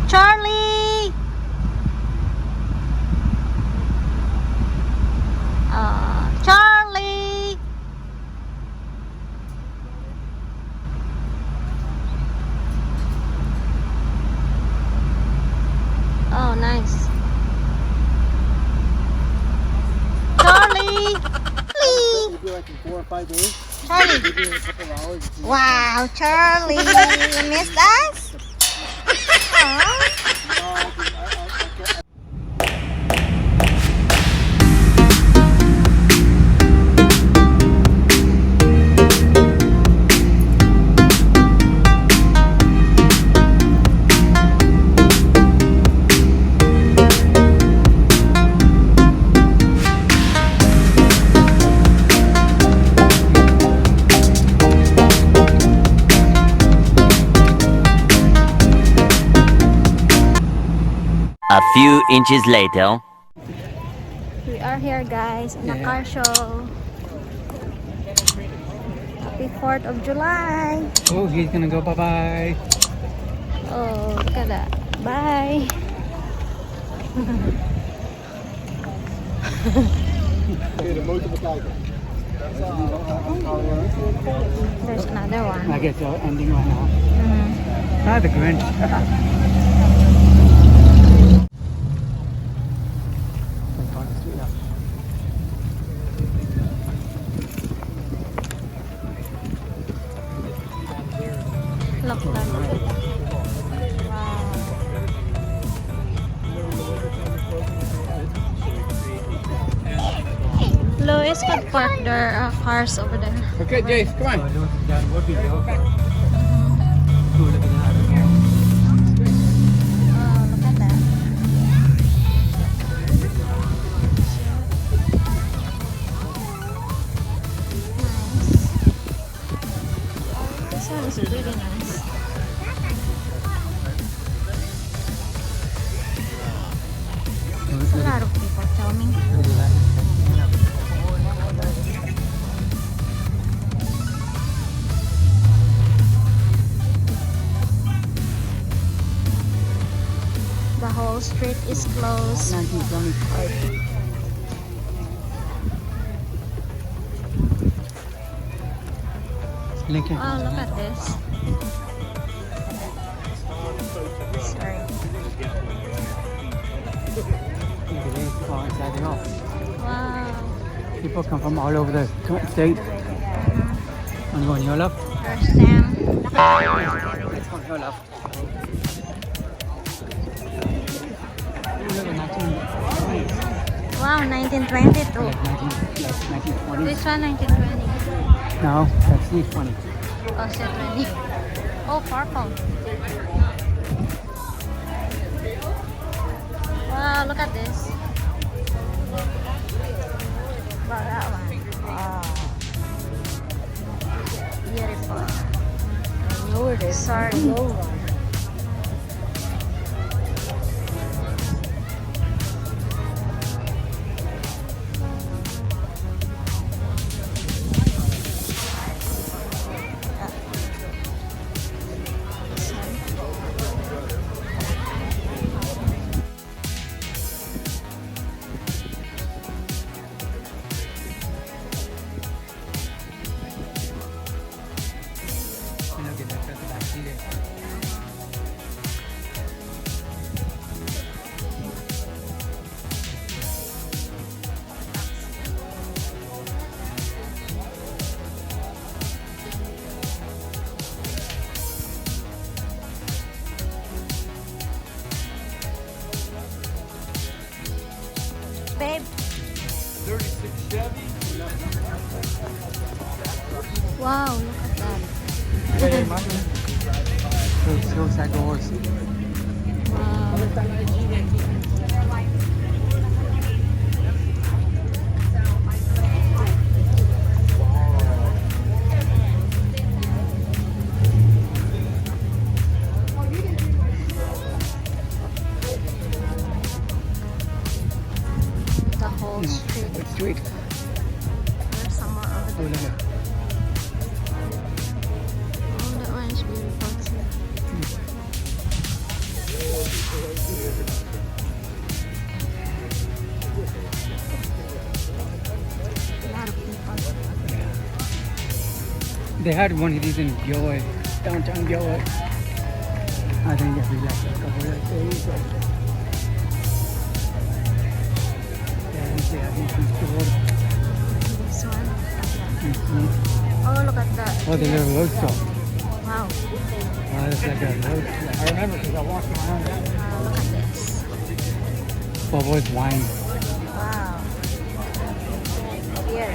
Charlie! Charlie! Oh, nice. Charlie! Charlie! Maybe like in 4 or 5 days. Charlie! Maybe in a couple of hours. Wow, Charlie! You missed us? Aww. A few inches later. We are here, guys, in a car show. Happy 4th of July. Oh, he's gonna go bye-bye. Oh, look at that. Bye. There's another one. I guess you're ending right now. Mm-hmm. Ah, the Grinch. Look, look. Wow. Louis could park their cars over there. Okay, Jace, come on. Oh, look at that. Nice. This one is really nice. There's a lot of people filming. The whole street is closed. 1975. Lincoln. Oh, look at this. Sorry. Wow. People come from all over the state. Want to go on your left? There's Sam. Let's go on your left. Wow, 1922. Like 1920. This one 1920. No, that's C20. Oh, C20. Oh, purple. Wow, look at this. Wow, that one. Wow. Beautiful. I know it is. Sorry. Babe. 36 Chevy. Wow, look at that. So sad doors. The whole street. The street. There's somewhere over Oh, there. look at it. Oh, that one is beautiful too. They had one of these in Gilroy, downtown Gilroy. I think every like a couple of days. Yeah, he's store. This one. Mm-hmm. Oh, look at that. Oh, the little road shop. Wow. Oh, it's like a road shop. I remember because I walked around that. Look at this. Bubbles wine. Wow. Here.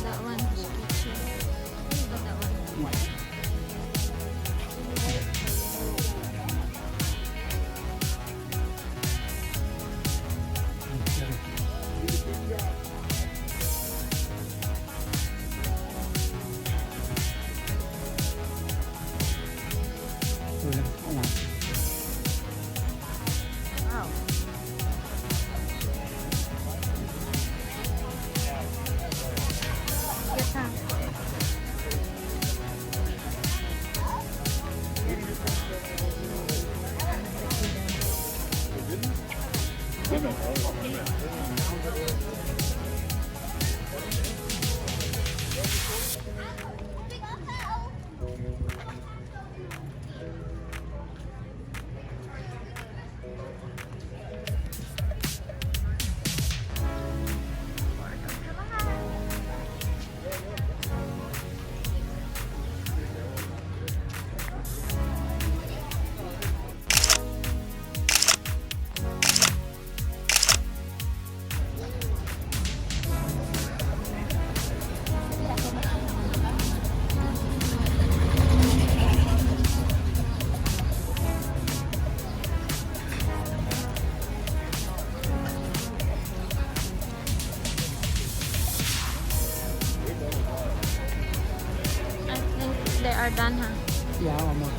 That one is cute. Look at that one. Wow. Cute, huh? I think they are done, huh? Yeah, almost.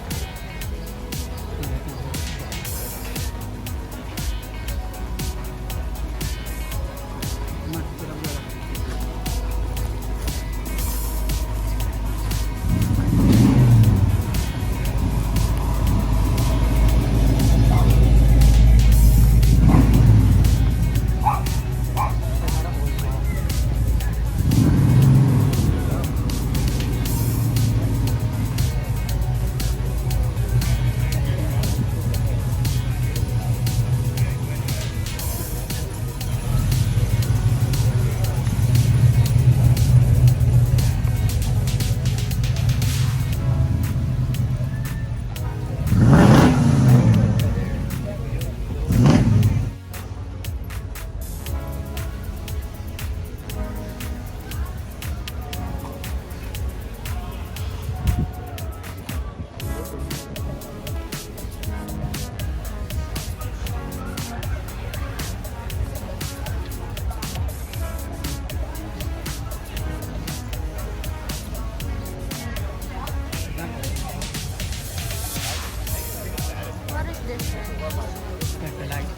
What is this? Like the light.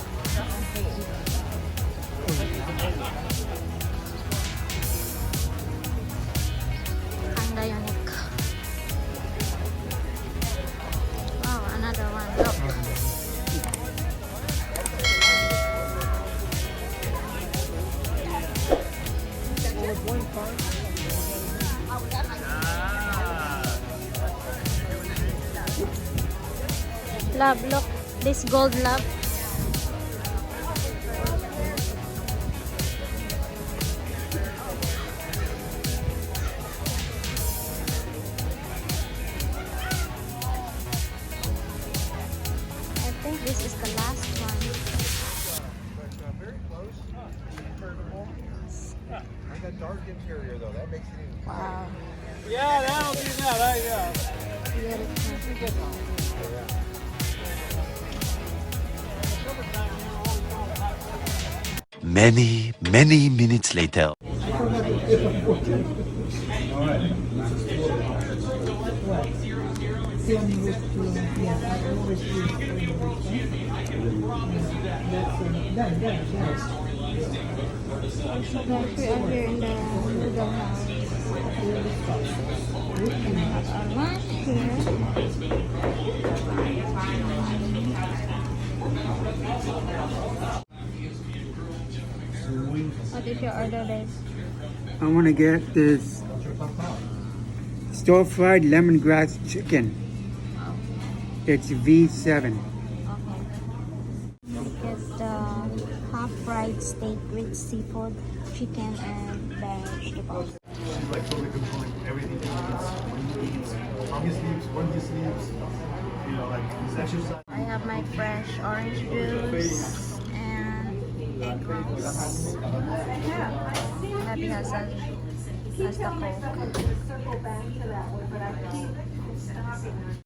Kinda unique. Wow, another one. Look. Love, look. This gold love. I think this is the last one. Very close. Convertible. And that dark interior though, that makes it even. Wow. Yeah, that'll do that. Yeah. Beautiful. Many, many minutes later. Yeah, I always use So guys, we are here in the noodle house. We have our lunch here. What is your order, guys? I want to get this stir-fried lemongrass chicken. It's V7. Okay. Get the half-fried steak with seafood, chicken, and vegetables. She's like totally controlling everything he eats, when he eats, how he sleeps, when he sleeps. You know, like his exercise. I have my fresh orange juice and egg rolls. Happy has the Coke.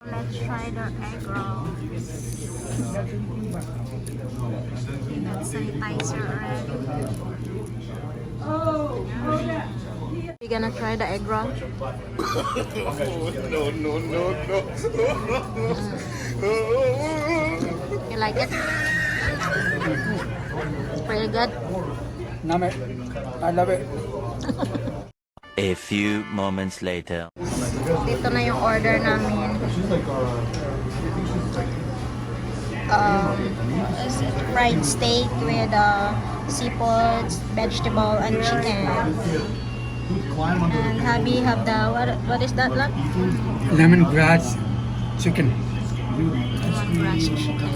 Let's try the egg roll. That's sanitizer already. You gonna try the egg roll? You like it? It's pretty good. Love it. I love it. A few moments later. Dito na yung order namin. She's like, Is it fried steak with seafood, vegetable, and chicken. And hubby have the what is that, Lak? Lemongrass chicken. Lemongrass chicken.